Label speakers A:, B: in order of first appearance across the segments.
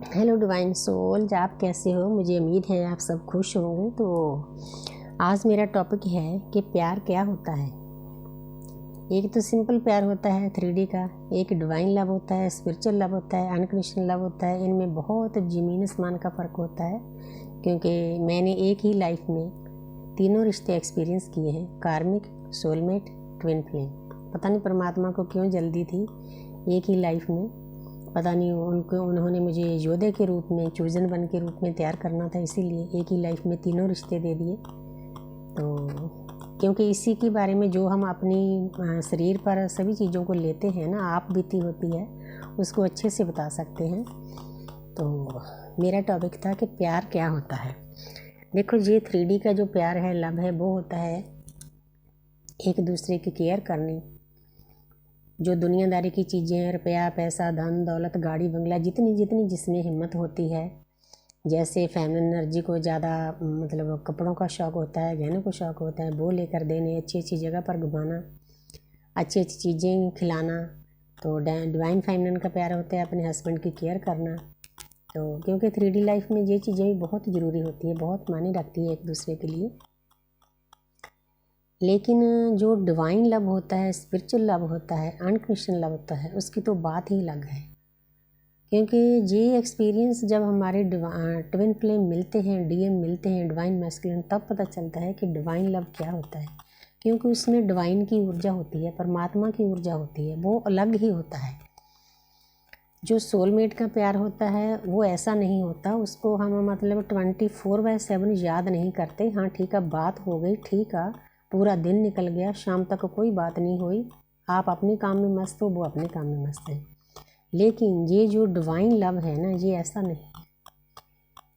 A: Hello divine souls, आप कैसे हो? मुझे उम्मीद है आप सब खुश होंगे। तो आज मेरा टॉपिक है कि प्यार क्या होता है। एक तो सिंपल प्यार होता है 3D का, एक डिवाइन लव होता है, स्पिरिचुअल लव होता है, अनकंडीशनल लव होता है। इनमें बहुत ज़मीन आसमान का फ़र्क होता है, क्योंकि मैंने एक ही लाइफ में तीनों रिश्ते एक्सपीरियंस किए हैं, कार्मिक, सोलमेट, ट्विन फ्लेम। पता नहीं परमात्मा को क्यों जल्दी थी एक ही लाइफ में, पता नहीं उन्होंने मुझे योद्धे के रूप में, चूजन बन के रूप में तैयार करना था, इसीलिए एक ही लाइफ में तीनों रिश्ते दे दिए। तो क्योंकि इसी के बारे में जो हम अपनी शरीर पर सभी चीज़ों को लेते हैं ना, आप बीती होती है, उसको अच्छे से बता सकते हैं। तो मेरा टॉपिक था कि प्यार क्या होता है। देखो, ये 3D का जो प्यार है, लव है, वो होता है एक दूसरे की केयर करनी। जो दुनियादारी की चीज़ें हैं, रुपया, पैसा, धन दौलत, गाड़ी बंगला, जितनी जितनी जिसमें हिम्मत होती है, जैसे फेमिनिन एनर्जी को ज़्यादा मतलब कपड़ों का शौक़ होता है, गहनों को शौक़ होता है, वो लेकर देने, अच्छी अच्छी जगह पर घुमाना, अच्छी अच्छी चीज़ें खिलाना। तो डिवाइन फेमिनिन का प्यार होता है अपने हस्बैंड की केयर करना। तो क्योंकि 3D लाइफ में ये चीज़ें भी बहुत ज़रूरी होती है, बहुत मायने रखती है एक दूसरे के लिए। लेकिन जो डिवाइन लव होता है, स्पिरिचुअल लव होता है, अनकंडीशनल लव होता है, उसकी तो बात ही अलग है। क्योंकि ये एक्सपीरियंस जब हमारे ट्विन फ्लेम मिलते हैं, डीएम मिलते हैं, डिवाइन मैस्कुलिन, तब पता चलता है कि डिवाइन लव क्या होता है। क्योंकि उसमें डिवाइन की ऊर्जा होती है, परमात्मा की ऊर्जा होती है, वो अलग ही होता है। जो सोलमेट का प्यार होता है वो ऐसा नहीं होता, उसको हम मतलब 24/7 याद नहीं करते। हाँ ठीक है, बात हो गई, ठीक है, पूरा दिन निकल गया, शाम तक कोई बात नहीं हुई, आप अपने काम में मस्त हो, वो अपने काम में मस्त है। लेकिन ये जो डिवाइन लव है ना, ये ऐसा नहीं है।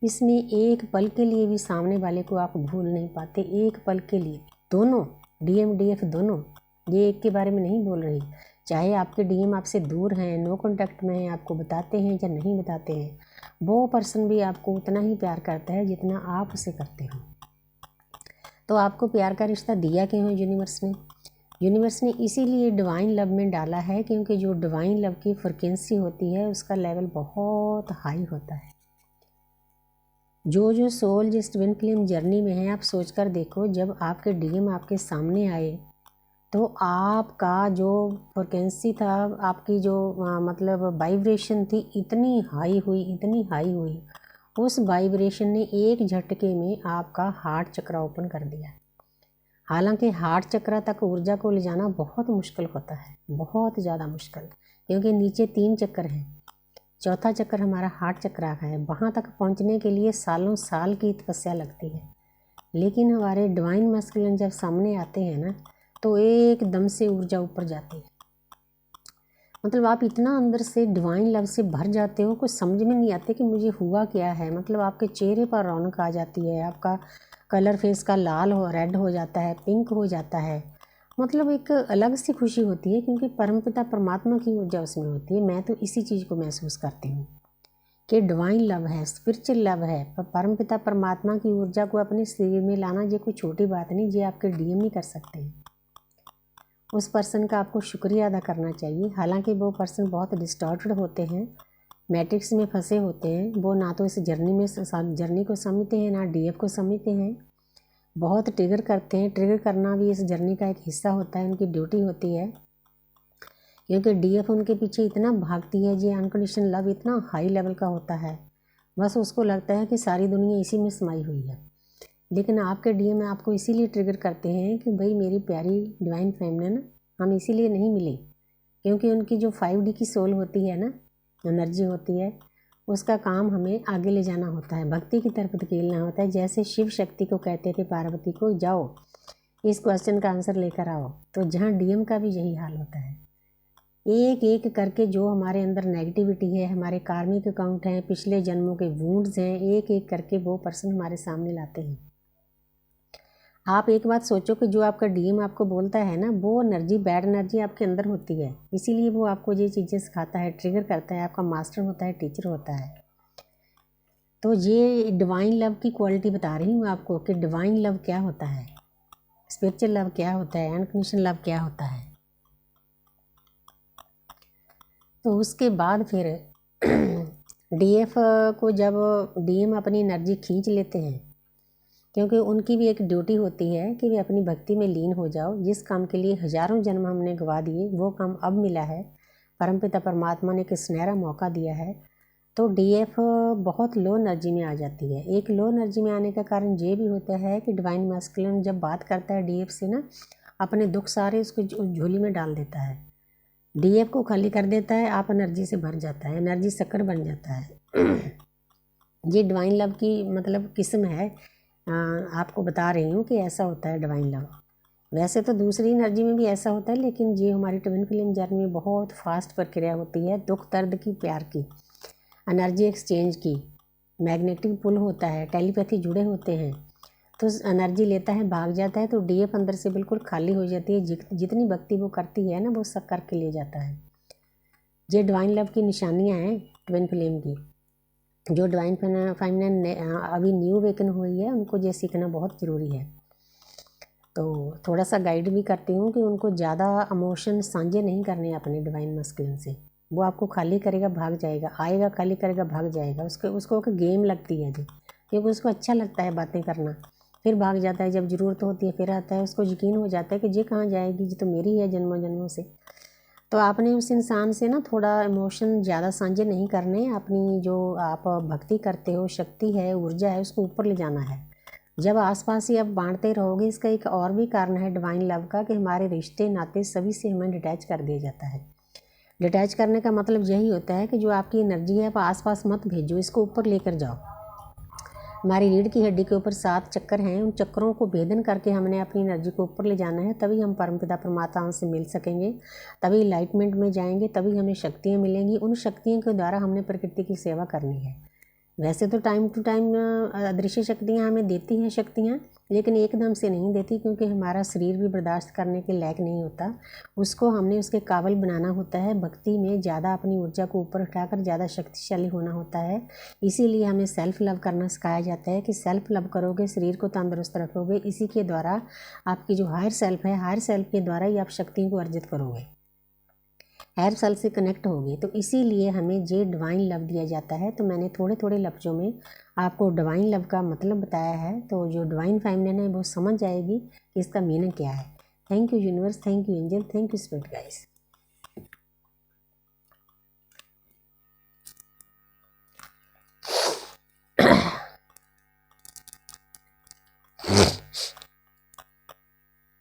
A: इसमें एक पल के लिए भी सामने वाले को आप भूल नहीं पाते, एक पल के लिए। दोनों डीएम डीएफ दोनों, ये एक के बारे में नहीं बोल रही। चाहे आपके डीएम आपसे दूर हैं, नो कांटेक्ट में हैं, आपको बताते हैं या नहीं बताते हैं, वो पर्सन भी आपको उतना ही प्यार करता है जितना आप उसे करते हो। तो आपको प्यार का रिश्ता दिया क्यों है यूनिवर्स ने इसीलिए डिवाइन लव में डाला है, क्योंकि जो डिवाइन लव की फ्रिक्वेंसी होती है उसका लेवल बहुत हाई होता है। जो सोल जिस ट्विन फ्लेम जर्नी में है, आप सोच कर देखो, जब आपके डीएम आपके सामने आए तो आपका जो फ्रिक्वेंसी था, आपकी जो मतलब वाइब्रेशन थी, इतनी हाई हुई, उस वाइब्रेशन ने एक झटके में आपका हार्ट चक्र ओपन कर दिया। हालांकि हार्ट चक्र तक ऊर्जा को ले जाना बहुत मुश्किल होता है, बहुत ज़्यादा मुश्किल, क्योंकि नीचे 3 चक्र हैं। चौथा चक्र हमारा हार्ट चक्र है, वहाँ तक पहुँचने के लिए सालों साल की तपस्या लगती है। लेकिन हमारे डिवाइन मैस्कुलिन जब सामने आते हैं ना, तो एकदम से ऊर्जा ऊपर जाती है। मतलब आप इतना अंदर से डिवाइन लव से भर जाते हो, कुछ समझ में नहीं आते कि मुझे हुआ क्या है। मतलब आपके चेहरे पर रौनक आ जाती है, आपका कलर फेस का लाल हो, रेड हो जाता है, पिंक हो जाता है। मतलब एक अलग सी खुशी होती है, क्योंकि परमपिता परमात्मा की ऊर्जा उसमें होती है। मैं तो इसी चीज़ को महसूस करती हूँ कि डिवाइन लव है, स्पिरिचुअल लव है, परमपिता परमात्मा की ऊर्जा को अपने शरीर में लाना, ये कोई छोटी बात नहीं, ये आपके डीएम ही कर सकते हैं। उस पर्सन का आपको शुक्रिया अदा करना चाहिए। हालांकि वो पर्सन बहुत डिस्टॉर्टेड होते हैं, मैट्रिक्स में फंसे होते हैं, वो ना तो इस जर्नी को समझते हैं, ना डीएफ को समझते हैं, बहुत ट्रिगर करते हैं। ट्रिगर करना भी इस जर्नी का एक हिस्सा होता है, उनकी ड्यूटी होती है, क्योंकि डीएफ उनके पीछे इतना भागती है। ये अनकंडीशनल लव इतना हाई लेवल का होता है, बस उसको लगता है कि सारी दुनिया इसी में समाई हुई है। लेकिन आपके डीएम आपको इसीलिए ट्रिगर करते हैं कि भाई मेरी प्यारी डिवाइन फेमिनिन, हम इसीलिए नहीं मिले क्योंकि उनकी जो 5D की सोल होती है ना, एनर्जी होती है, उसका काम हमें आगे ले जाना होता है, भक्ति की तरफ धकेलना होता है। जैसे शिव शक्ति को कहते थे पार्वती को, जाओ इस क्वेश्चन का आंसर लेकर आओ, तो जहाँ डीएम का भी यही हाल होता है। एक एक करके जो हमारे अंदर नेगेटिविटी है, हमारे कार्मिक अकाउंट हैं, पिछले जन्मों के वुंड्स हैं, एक एक करके वो पर्सन हमारे सामने लाते हैं। आप एक बात सोचो कि जो आपका डीएम आपको बोलता है ना, वो एनर्जी, बैड एनर्जी आपके अंदर होती है, इसीलिए वो आपको ये चीज़ें सिखाता है, ट्रिगर करता है, आपका मास्टर होता है, टीचर होता है। तो ये डिवाइन लव की क्वालिटी बता रही हूँ आपको कि डिवाइन लव क्या होता है, स्पिरिचुअल लव क्या होता है, अनकंडीशनल लव क्या होता है। तो उसके बाद फिर डीएफ को जब डीएम अपनी एनर्जी खींच लेते हैं, क्योंकि उनकी भी एक ड्यूटी होती है कि वे अपनी भक्ति में लीन हो जाओ। जिस काम के लिए हजारों जन्म हमने गवा दिए वो काम अब मिला है, परमपिता परमात्मा ने एक सुनहरा मौका दिया है, तो डीएफ बहुत लो एनर्जी में आ जाती है। एक लो एनर्जी में आने का कारण ये भी होता है कि डिवाइन मैस्कुलिन जब बात करता है डीएफ से ना, अपने दुख सारे उसको झोली में डाल देता है, डीएफ को खाली कर देता है, आप एनर्जी से भर जाता है, एनर्जी शक्कर बन जाता है। ये डिवाइन लव की मतलब किस्म है, आपको बता रही हूँ कि ऐसा होता है डिवाइन लव। वैसे तो दूसरी एनर्जी में भी ऐसा होता है, लेकिन ये हमारी ट्विन फ्लेम जर्नी में बहुत फास्ट प्रक्रिया होती है, दुख दर्द की, प्यार की, एनर्जी एक्सचेंज की, मैग्नेटिक पुल होता है, टेलीपैथी जुड़े होते हैं, तो एनर्जी लेता है, भाग जाता है, तो डीएफ अंदर से बिल्कुल खाली हो जाती है। जितनी भक्ति वो करती है ना, वो सब करके ले जाता है। ये डिवाइन लव की निशानियाँ हैं ट्विन फ्लेम की। जो डिवाइन फेमिनिन अभी न्यू वेकन हुई है, उनको ये सीखना बहुत ज़रूरी है। तो थोड़ा सा गाइड भी करती हूँ कि उनको ज़्यादा इमोशन साझे नहीं करने अपने डिवाइन मस्कुलिन से। वो आपको खाली करेगा, भाग जाएगा, आएगा, खाली करेगा, भाग जाएगा। उसको एक गेम लगती है जी, क्योंकि उसको अच्छा लगता है बातें करना, फिर भाग जाता है, जब ज़रूरत होती है फिर आता है। उसको यकीन हो जाता है कि ये कहाँ जाएगी, ये तो मेरी है जन्मों जन्मों से। तो आपने उस इंसान से ना थोड़ा इमोशन ज़्यादा साझे नहीं करने, अपनी जो आप भक्ति करते हो, शक्ति है, ऊर्जा है, उसको ऊपर ले जाना है। जब आसपास ही आप बांटते रहोगे, इसका एक और भी कारण है डिवाइन लव का, कि हमारे रिश्ते नाते सभी से हमें डिटैच कर दिया जाता है। डिटैच करने का मतलब यही होता है कि जो आपकी एनर्जी है आप आसपास मत भेजो, इसको ऊपर लेकर जाओ। हमारी रीढ़ की हड्डी के ऊपर 7 चक्कर हैं, उन चक्करों को भेदन करके हमने अपनी एनर्जी को ऊपर ले जाना है, तभी हम परमपिता परमात्मा से मिल सकेंगे, तभी इनलाइटमेंट में जाएंगे, तभी हमें शक्तियाँ मिलेंगी। उन शक्तियों के द्वारा हमने प्रकृति की सेवा करनी है। वैसे तो टाइम टू टाइम अदृश्य शक्तियाँ हमें देती हैं शक्तियाँ, लेकिन एकदम से नहीं देती, क्योंकि हमारा शरीर भी बर्दाश्त करने के लायक नहीं होता। उसको हमने उसके काबिल बनाना होता है। भक्ति में ज़्यादा अपनी ऊर्जा को ऊपर उठाकर ज़्यादा शक्तिशाली होना होता है। इसीलिए हमें सेल्फ लव करना सिखाया जाता है कि सेल्फ लव करोगे, शरीर को तंदुरुस्त रखोगे, इसी के द्वारा आपकी जो हायर सेल्फ है, हायर सेल्फ के द्वारा ही आप शक्तियों को अर्जित करोगे, हायर सेल्फ से कनेक्ट होगी। तो इसीलिए हमें ये डिवाइन लव दिया जाता है। तो मैंने थोड़े थोड़े लफ्ज़ों में आपको डिवाइन लव का मतलब बताया है, तो जो डिवाइन फेमिनिन है वो समझ जाएगी कि इसका मीनिंग क्या है। Thank you universe, thank you angel, thank you spirit guys.